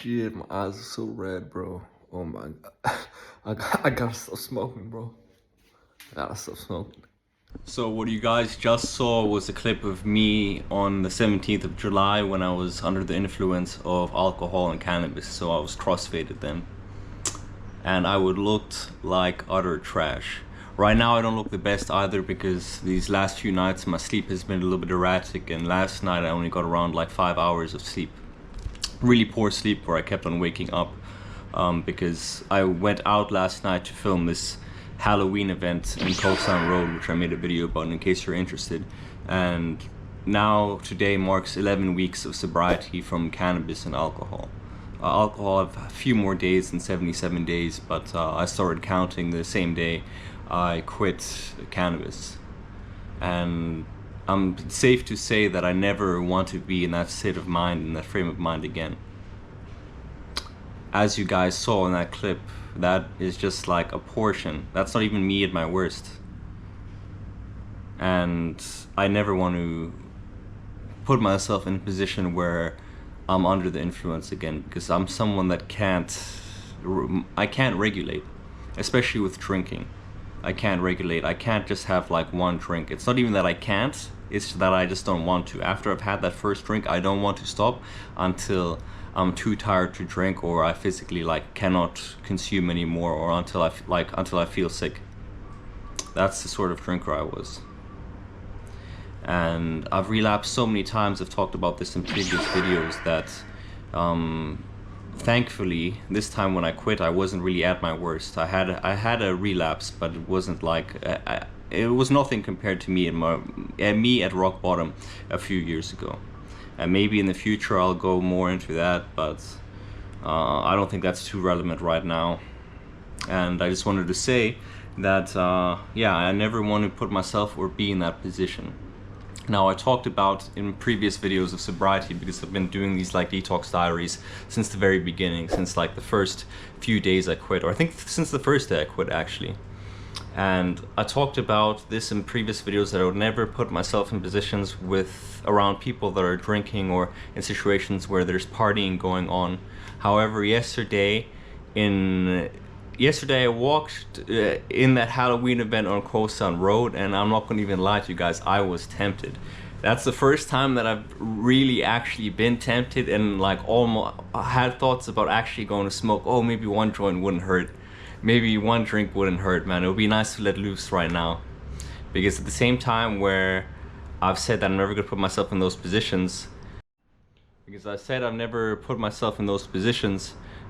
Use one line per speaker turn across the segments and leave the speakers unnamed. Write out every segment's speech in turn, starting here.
shit, my eyes are so red, bro. Oh my god. I gotta stop smoking, bro. I gotta stop smoking. So what you guys just saw was a clip of me on the 17th of July when I was under the influence of alcohol and cannabis. So I was crossfaded then. And I would looked like utter trash. Right now I don't look the best either because these last few nights my sleep has been a little bit erratic, and last night I only got around like 5 hours of sleep. Really poor sleep where I kept on waking up because I went out last night to film this Halloween event in Koh San Road, which I made a video about in case you're interested. And now today marks 11 weeks of sobriety from cannabis and alcohol. Alcohol, I have a few more days than 77 days, but I started counting the same day I quit cannabis. And it's safe to say that I never want to be in that state of mind, in that frame of mind again. As you guys saw in that clip, that is just like a portion. That's not even me at my worst. And I never want to put myself in a position where I'm under the influence again, because I'm someone that I can't regulate, especially with drinking. I can't regulate. I can't just have like one drink. It's not even that I can't, it's that I just don't want to. After I've had that first drink, I don't want to stop until I'm too tired to drink, or I physically like cannot consume anymore, or until I feel sick. That's the sort of drinker I was. And I've relapsed so many times. I've talked about this in previous videos that thankfully this time when I quit, I wasn't really at my worst. I had a relapse, but it wasn't like it was nothing compared to me at rock bottom a few years ago. And maybe in the future I'll go more into that, but I don't think that's too relevant right now. And I just wanted to say that yeah, I never want to put myself or be in that position. Now, I talked about in previous videos of sobriety, because I've been doing these like detox diaries since the very beginning, since like the first few days I quit, or I think since the first day I quit actually. And I talked about this in previous videos, that I would never put myself in positions around people that are drinking, or in situations where there's partying going on. However, yesterday I walked in that Halloween event on Koh San Road, and I'm not gonna even lie to you guys, I was tempted. That's the first time that I've really actually been tempted, and like almost had thoughts about actually going to smoke. Oh, maybe one joint wouldn't hurt. Maybe one drink wouldn't hurt, man. It would be nice to let loose right now. Because at the same time where I've said that I'm never gonna put myself in those positions,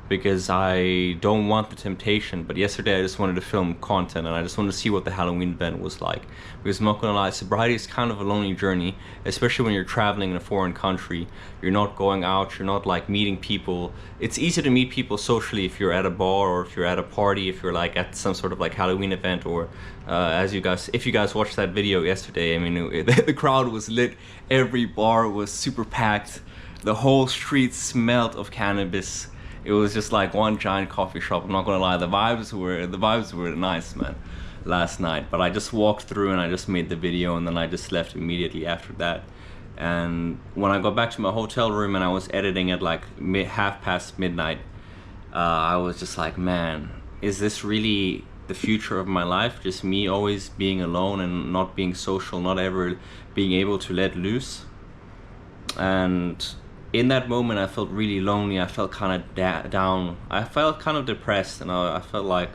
because I don't want the temptation. But yesterday I just wanted to film content, and I just wanted to see what the Halloween event was like. Because I'm not gonna lie, sobriety is kind of a lonely journey, especially when you're traveling in a foreign country. You're not going out, you're not like meeting people. It's easy to meet people socially if you're at a bar, or if you're at a party, if you're like at some sort of like Halloween event, or if you guys watched that video yesterday, I mean, the crowd was lit, every bar was super packed, the whole street smelled of cannabis. It was just like one giant coffee shop. I'm not gonna lie, the vibes were nice, man, last night. But I just walked through and I just made the video, and then I just left immediately after that. And when I got back to my hotel room and I was editing at like midnight, I was just like, man, is this really the future of my life? Just me always being alone and not being social, not ever being able to let loose? And in that moment I felt really lonely. I felt kind of down. I felt kind of depressed, and I felt like,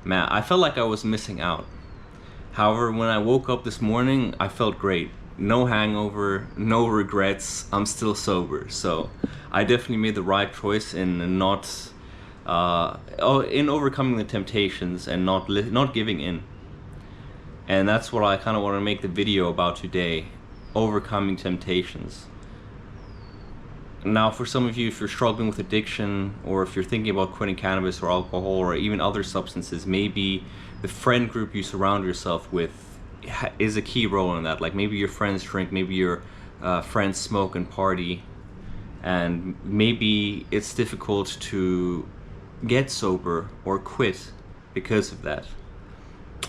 man, I felt like I was missing out. However, when I woke up this morning, I felt great. No hangover, no regrets. I'm still sober. So I definitely made the right choice in overcoming the temptations and not giving in. And that's what I kind of want to make the video about today: overcoming temptations. Now, for some of you, if you're struggling with addiction, or if you're thinking about quitting cannabis or alcohol or even other substances, maybe the friend group you surround yourself with is a key role in that. Like maybe your friends drink, maybe your friends smoke and party, and maybe it's difficult to get sober or quit because of that.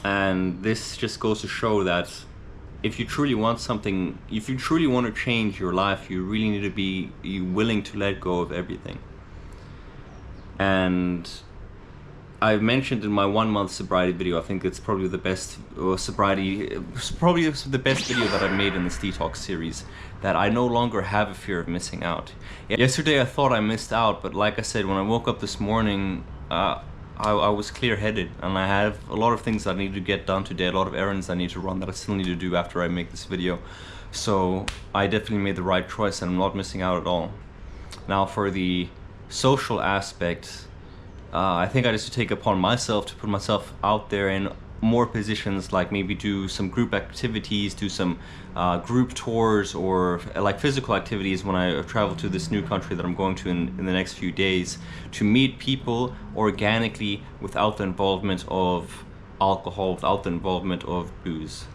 And this just goes to show that if you truly want something, if you truly want to change your life, you really need to be willing to let go of everything. And I mentioned in my 1 month sobriety video, I think it's probably the best probably the best video that I've made in this detox series, that I no longer have a fear of missing out. Yesterday I thought I missed out, but like I said, when I woke up this morning, I was clear-headed, and I have a lot of things that I need to get done today, a lot of errands I need to run that I still need to do after I make this video. So I definitely made the right choice, and I'm not missing out at all. Now for the social aspect, I think I just take upon myself to put myself out there in more positions, like maybe do some group activities, do some group tours, or like physical activities when I travel to this new country that I'm going to in the next few days, to meet people organically without the involvement of alcohol, without the involvement of booze.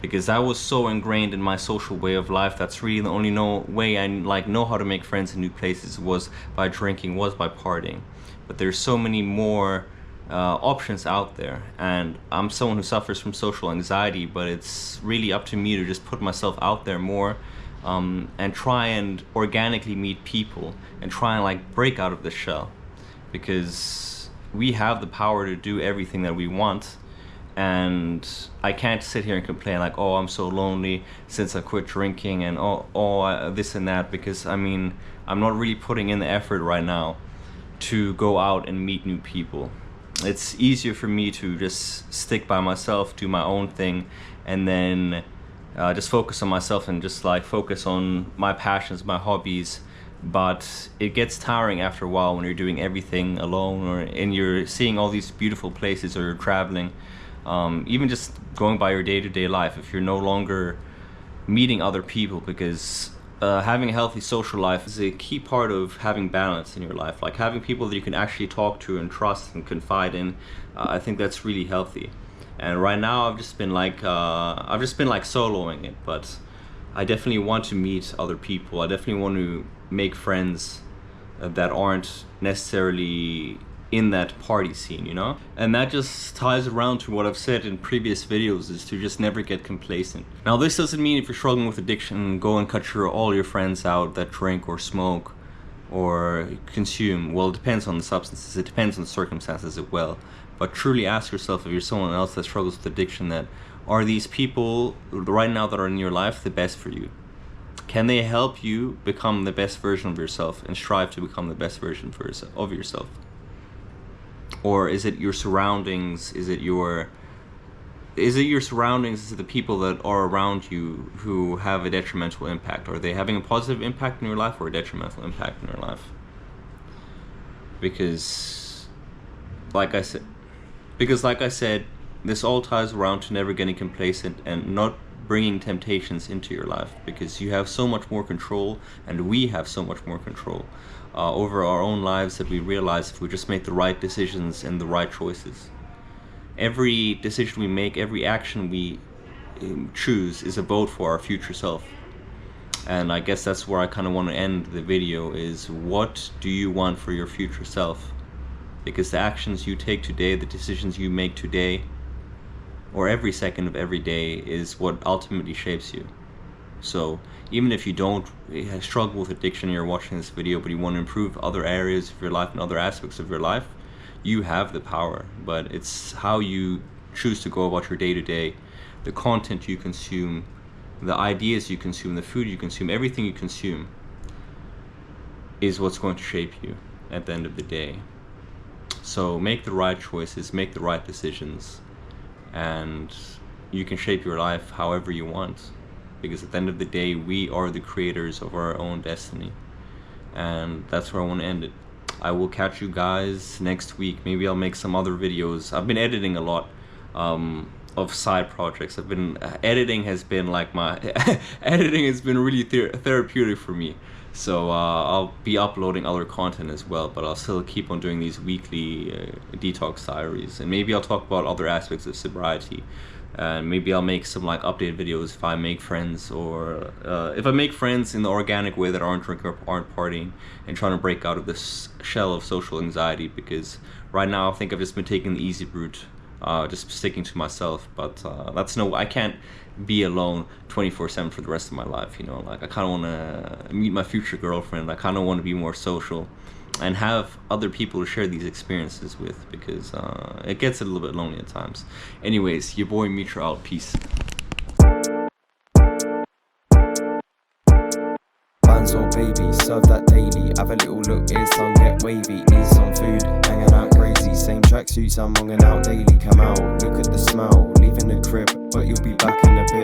Because that was so ingrained in my social way of life. That's really the only way I know how to make friends in new places, was by drinking, was by partying. But there's so many more options out there, and I'm someone who suffers from social anxiety, but it's really up to me to just put myself out there more, and try and organically meet people and try and like break out of the shell, because we have the power to do everything that we want. And I can't sit here and complain like, oh, I'm so lonely since I quit drinking, and this and that, because I mean, I'm not really putting in the effort right now to go out and meet new people. It's easier for me to just stick by myself, do my own thing, and then just focus on myself and just like focus on my passions, my hobbies. But it gets tiring after a while when you're doing everything alone, and you're seeing all these beautiful places, or you're traveling, even just going by your day-to-day life, if you're no longer meeting other people. Because having a healthy social life is a key part of having balance in your life, like having people that you can actually talk to and trust and confide in. I think that's really healthy. And right now I've just been like soloing it, but I definitely want to meet other people. I definitely want to make friends that aren't necessarily in that party scene, you know? And that just ties around to what I've said in previous videos, is to just never get complacent. Now this doesn't mean if you're struggling with addiction, go and cut all your friends out that drink or smoke or consume. Well, it depends on the substances, it depends on the circumstances as well. But truly ask yourself, if you're someone else that struggles with addiction, that are these people right now that are in your life the best for you? Can they help you become the best version of yourself and strive to become the best version of yourself? Or is it your surroundings? Is it your surroundings? Is it the people that are around you who have a detrimental impact? Are they having a positive impact in your life or a detrimental impact in your life? Because like I said, this all ties around to never getting complacent and not bringing temptations into your life, because you have so much more control, and we have so much more control over our own lives, that we realize if we just make the right decisions and the right choices. Every decision we make, every action we choose is a vote for our future self. And I guess that's where I kind of want to end the video, is what do you want for your future self? Because the actions you take today, the decisions you make today, or every second of every day, is what ultimately shapes you. So even if you don't struggle with addiction and you're watching this video, but you want to improve other areas of your life and other aspects of your life, you have the power. But it's how you choose to go about your day-to-day, the content you consume, the ideas you consume, the food you consume, everything you consume is what's going to shape you at the end of the day. So make the right choices, make the right decisions, and you can shape your life however you want. Because at the end of the day, we are the creators of our own destiny. And that's where I want to end it. I will catch you guys next week. Maybe I'll make some other videos. I've been editing a lot of side projects. Editing has been like my editing has been really therapeutic for me. So I'll be uploading other content as well, but I'll still keep on doing these weekly detox diaries, and maybe I'll talk about other aspects of sobriety. And maybe I'll make some like updated videos if I make friends, or if I make friends in the organic way that aren't drinking or aren't partying, and trying to break out of this shell of social anxiety. Because right now I think I've just been taking the easy route just sticking to myself. But that's no, I can't be alone 24/7 for the rest of my life. You know, like I kind of want to meet my future girlfriend. I kind of want to be more social and have other people to share these experiences with, because it gets a little bit lonely at times. Anyways, your boy Mitra out. Peace.
Bands or baby, serve that daily. Have a little look, ears tongue get wavy. Need some food, hanging out crazy. Same tracksuits, I'm hanging out daily. Come out, look at the smell, leaving the crib, but you'll be back in a bit.